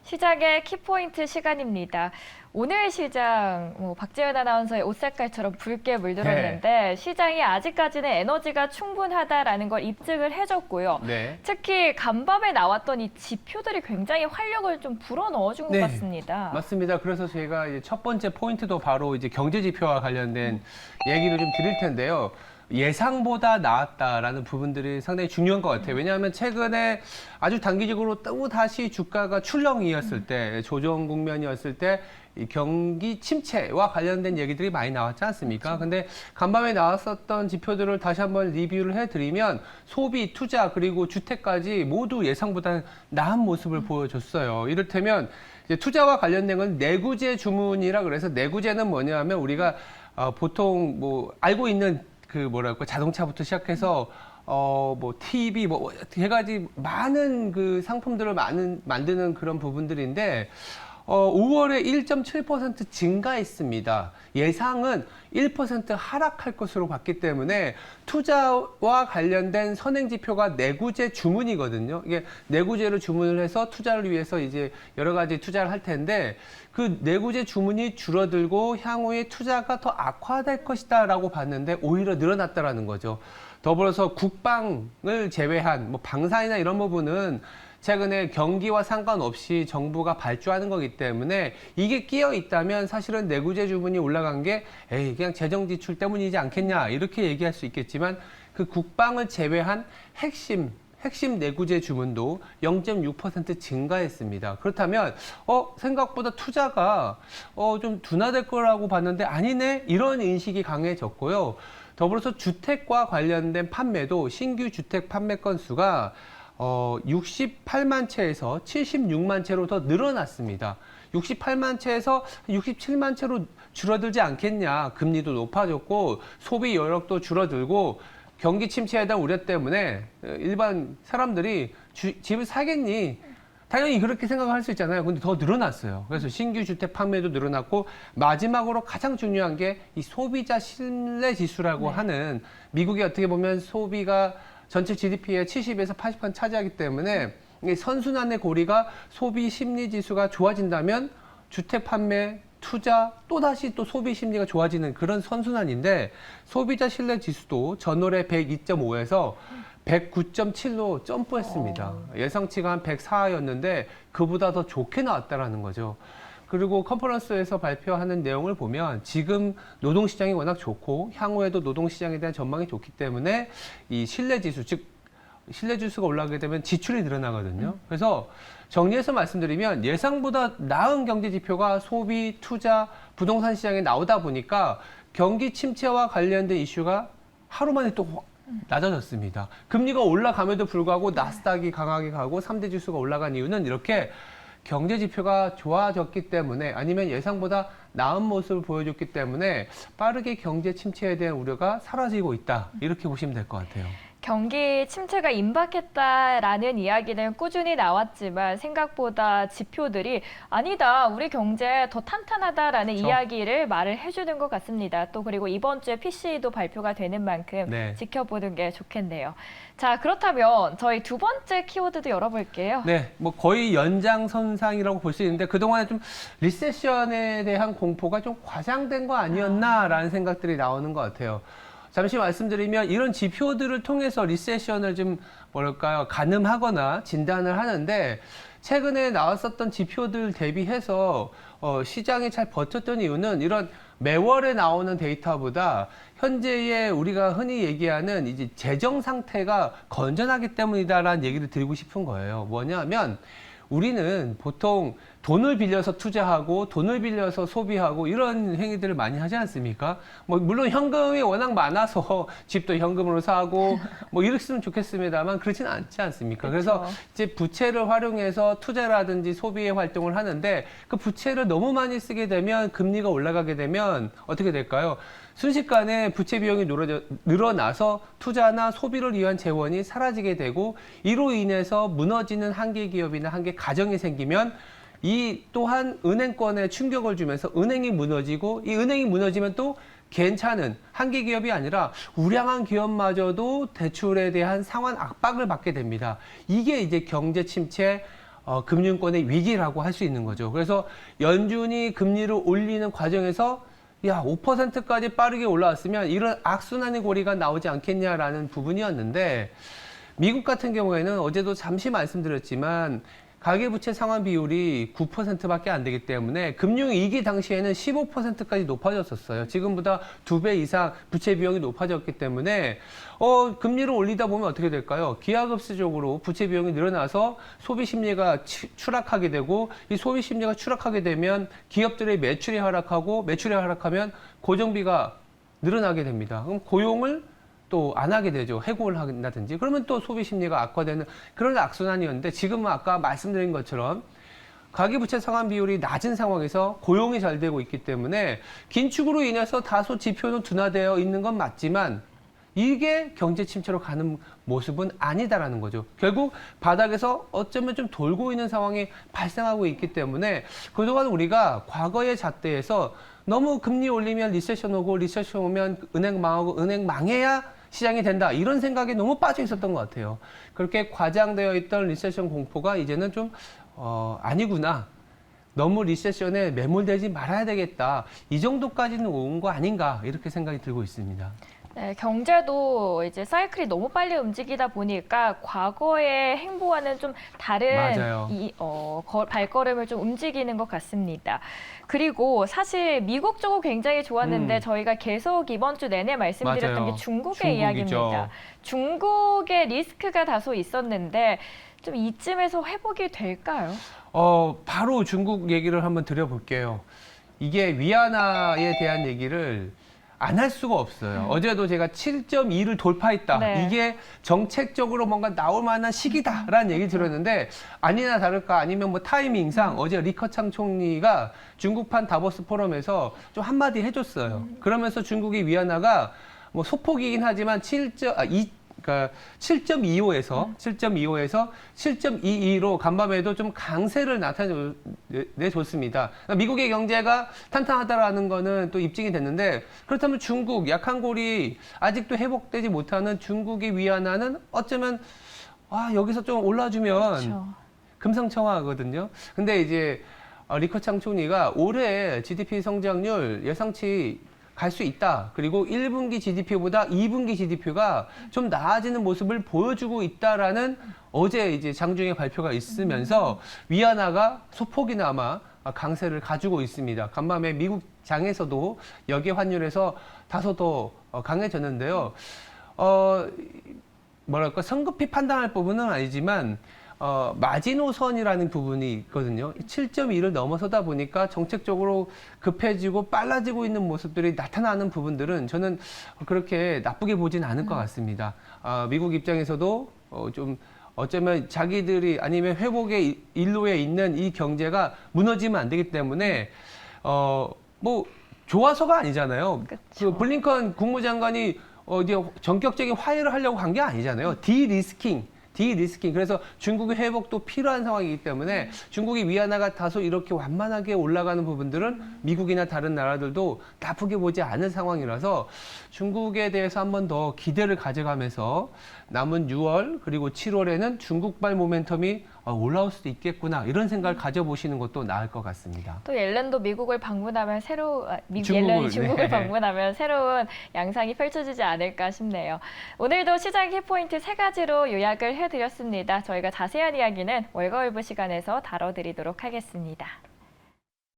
시장의 키포인트 시간입니다. 오늘 시장 박재현 아나운서의 옷 색깔처럼 붉게 물들었는데 시장이 아직까지는 에너지가 충분하다라는 걸 입증을 해줬고요. 특히 간밤에 나왔던 이 지표들이 굉장히 활력을 좀 불어넣어준 것 같습니다. 맞습니다. 그래서 저희가 이제 첫 번째 포인트도 바로 이제 경제 지표와 관련된 얘기를 좀 드릴 텐데요. 예상보다 나았다라는 부분들이 상당히 중요한 것 같아요. 왜냐하면 최근에 아주 단기적으로 또 다시 주가가 출렁이었을 때, 조정 국면이었을 때 이 경기 침체와 관련된 얘기들이 많이 나왔지 않습니까? 근데 간밤에 나왔었던 지표들을 다시 한번 리뷰를 해드리면 소비, 투자, 그리고 주택까지 모두 예상보다 나은 모습을 보여줬어요. 이를테면 이제 투자와 관련된 건 내구재 주문이라 그래서 내구재는 뭐냐면 우리가 보통 뭐 알고 있는 그 뭐랄까 자동차부터 시작해서 뭐 TV 뭐 여러 가지 많은 그 상품들을 만드는 그런 부분들인데 5월에 1.7% 증가했습니다. 예상은 1% 하락할 것으로 봤기 때문에 투자와 관련된 선행지표가 내구재 주문이거든요. 이게 내구재로 주문을 해서 투자를 위해서 이제 여러 가지 투자를 할 텐데 그 내구재 주문이 줄어들고 향후에 투자가 더 악화될 것이다라고 봤는데 오히려 늘어났다라는 거죠. 더불어서 국방을 제외한 뭐 방산이나 이런 부분은 최근에 경기와 상관없이 정부가 발주하는 거기 때문에 이게 끼어 있다면 사실은 내구재 주문이 올라간 게 그냥 재정 지출 때문이지 않겠냐 이렇게 얘기할 수 있겠지만 그 국방을 제외한 핵심 내구재 주문도 0.6% 증가했습니다. 그렇다면 생각보다 투자가 좀 둔화될 거라고 봤는데 아니네 이런 인식이 강해졌고요. 더불어서 주택과 관련된 판매도 신규 주택 판매 건수가 68만 채에서 76만 채로 더 늘어났습니다. 68만 채에서 67만 채로 줄어들지 않겠냐. 금리도 높아졌고 소비 여력도 줄어들고 경기 침체에 대한 우려 때문에 일반 사람들이 집을 사겠니? 당연히 그렇게 생각할 수 있잖아요. 근데 더 늘어났어요. 그래서 신규 주택 판매도 늘어났고 마지막으로 가장 중요한 게 이 소비자 신뢰 지수라고 하는 미국이 어떻게 보면 소비가 전체 GDP의 70에서 80% 차지하기 때문에 선순환의 고리가 소비 심리 지수가 좋아진다면 주택 판매, 투자, 또다시 또 소비 심리가 좋아지는 그런 선순환인데 소비자 신뢰 지수도 전월에 102.5에서 109.7로 점프했습니다. 예상치가 한 104였는데 그보다 더 좋게 나왔다라는 거죠. 그리고 컨퍼런스에서 발표하는 내용을 보면 지금 노동시장이 워낙 좋고 향후에도 노동시장에 대한 전망이 좋기 때문에 이 신뢰지수, 즉 신뢰지수가 올라가게 되면 지출이 늘어나거든요. 그래서 정리해서 말씀드리면 예상보다 나은 경제지표가 소비, 투자, 부동산 시장에 나오다 보니까 경기 침체와 관련된 이슈가 하루 만에 또 낮아졌습니다. 금리가 올라감에도 불구하고 나스닥이 강하게 가고 3대 지수가 올라간 이유는 이렇게 경제 지표가 좋아졌기 때문에 아니면 예상보다 나은 모습을 보여줬기 때문에 빠르게 경제 침체에 대한 우려가 사라지고 있다. 이렇게 보시면 될 것 같아요. 경기 침체가 임박했다라는 이야기는 꾸준히 나왔지만 생각보다 지표들이 아니다, 우리 경제 더 탄탄하다라는 이야기를 말을 해주는 것 같습니다. 또 그리고 이번 주에 PCE도 발표가 되는 만큼 지켜보는 게 좋겠네요. 자, 그렇다면 저희 두 번째 키워드도 열어볼게요. 네, 뭐 거의 연장선상이라고 볼 수 있는데 그동안에 좀 리세션에 대한 공포가 좀 과장된 거 아니었나라는 생각들이 나오는 것 같아요. 잠시 말씀드리면 이런 지표들을 통해서 리세션을 좀 뭐랄까요 가늠하거나 진단을 하는데 최근에 나왔었던 지표들 대비해서 시장이 잘 버텼던 이유는 이런 매월에 나오는 데이터보다 현재의 우리가 흔히 얘기하는 이제 재정 상태가 건전하기 때문이다라는 얘기를 드리고 싶은 거예요. 뭐냐면 우리는 보통 돈을 빌려서 투자하고 돈을 빌려서 소비하고 이런 행위들을 많이 하지 않습니까? 뭐 물론 현금이 워낙 많아서 집도 현금으로 사고 뭐 이랬으면 좋겠습니다만 그렇지는 않지 않습니까? 그래서 이제 부채를 활용해서 투자라든지 소비의 활동을 하는데 그 부채를 너무 많이 쓰게 되면 금리가 올라가게 되면 어떻게 될까요? 순식간에 부채 비용이 늘어나서 투자나 소비를 위한 재원이 사라지게 되고 이로 인해서 무너지는 한계 기업이나 한계 가정이 생기면 이 또한 은행권에 충격을 주면서 은행이 무너지고 이 은행이 무너지면 또 괜찮은 한계 기업이 아니라 우량한 기업마저도 대출에 대한 상환 압박을 받게 됩니다. 이게 이제 경제 침체 금융권의 위기라고 할 수 있는 거죠. 그래서 연준이 금리를 올리는 과정에서 5%까지 빠르게 올라왔으면 이런 악순환의 고리가 나오지 않겠냐라는 부분이었는데 미국 같은 경우에는 어제도 잠시 말씀드렸지만 가계부채 상환 비율이 9%밖에 안 되기 때문에 금융위기 당시에는 15%까지 높아졌었어요. 지금보다 2배 이상 부채 비용이 높아졌기 때문에 금리를 올리다 보면 어떻게 될까요? 기하급수적으로 부채 비용이 늘어나서 소비 심리가 추락하게 되고 이 소비 심리가 추락하게 되면 기업들의 매출이 하락하고 매출이 하락하면 고정비가 늘어나게 됩니다. 그럼 고용을 또 안 하게 되죠. 해고를 한다든지. 그러면 또 소비 심리가 악화되는 그런 악순환이었는데 지금은 아까 말씀드린 것처럼 가계부채 상환 비율이 낮은 상황에서 고용이 잘 되고 있기 때문에 긴축으로 인해서 다소 지표는 둔화되어 있는 건 맞지만 이게 경제 침체로 가는 모습은 아니다라는 거죠. 결국 바닥에서 어쩌면 좀 돌고 있는 상황이 발생하고 있기 때문에 그동안 우리가 과거의 잣대에서 너무 금리 올리면 리세션 오고 리세션 오면 은행 망하고 은행 망해야 시장이 된다. 이런 생각에 너무 빠져 있었던 것 같아요. 그렇게 과장되어 있던 리세션 공포가 이제는 좀 아니구나. 너무 리세션에 매몰되지 말아야 되겠다. 이 정도까지는 온 거 아닌가 이렇게 생각이 들고 있습니다. 네, 경제도 이제 사이클이 너무 빨리 움직이다 보니까 과거의 행보와는 좀 다른 맞아요. 발걸음을 좀 움직이는 것 같습니다. 그리고 사실 미국 쪽은 굉장히 좋았는데 저희가 계속 이번 주 내내 말씀드렸던 맞아요. 게 중국의 중국이죠. 이야기입니다. 중국의 리스크가 다소 있었는데 좀 이쯤에서 회복이 될까요? 바로 중국 얘기를 한번 드려볼게요. 이게 위안화에 대한 얘기를 안 할 수가 없어요. 어제도 제가 7.2를 돌파했다. 네. 이게 정책적으로 뭔가 나올 만한 시기다라는 얘기 들었는데 아니나 다를까 아니면 뭐 타이밍상 어제 리커창 총리가 중국판 다보스 포럼에서 좀 한마디 해줬어요. 그러면서 중국의 위안화가 뭐 소폭이긴 하지만 7.25에서 7.22로 간밤에도 좀 강세를 나타내줬습니다. 미국의 경제가 탄탄하다라는 거는 또 입증이 됐는데 그렇다면 중국 약한 골이 아직도 회복되지 못하는 중국의 위안화는 어쩌면 여기서 좀 올라주면 그렇죠. 금상첨화거든요. 근데 이제 리커창 총리가 올해 GDP 성장률 예상치 갈 수 있다. 그리고 1분기 GDP보다 2분기 GDP가 좀 나아지는 모습을 보여주고 있다라는 어제 이제 장중에 발표가 있으면서 위안화가 소폭이나마 강세를 가지고 있습니다. 간밤에 미국 장에서도 역의 환율에서 다소 더 강해졌는데요. 뭐랄까 성급히 판단할 부분은 아니지만 마지노선이라는 부분이 있거든요. 7.2를 넘어서다 보니까 정책적으로 급해지고 빨라지고 있는 모습들이 나타나는 부분들은 저는 그렇게 나쁘게 보진 않을 것 같습니다. 미국 입장에서도 좀 어쩌면 자기들이 아니면 회복의 일로에 있는 이 경제가 무너지면 안 되기 때문에 뭐 좋아서가 아니잖아요. 그쵸. 그 블링컨 국무장관이 이제 전격적인 화해를 하려고 간 게 아니잖아요. 디리스킹. 그래서 중국의 회복도 필요한 상황이기 때문에 중국이 위안화가 다소 이렇게 완만하게 올라가는 부분들은 미국이나 다른 나라들도 나쁘게 보지 않은 상황이라서 중국에 대해서 한 번 더 기대를 가져가면서 남은 6월 그리고 7월에는 중국발 모멘텀이 올라올 수도 있겠구나 이런 생각을 가져보시는 것도 나을 것 같습니다. 또 옐런도 미국을 방문하면 중국을, 옐런이 중국을 네. 방문하면 새로운 양상이 펼쳐지지 않을까 싶네요. 오늘도 시장 키포인트 3가지로 요약을 해드렸습니다. 저희가 자세한 이야기는 월거일부 시간에서 다뤄드리도록 하겠습니다.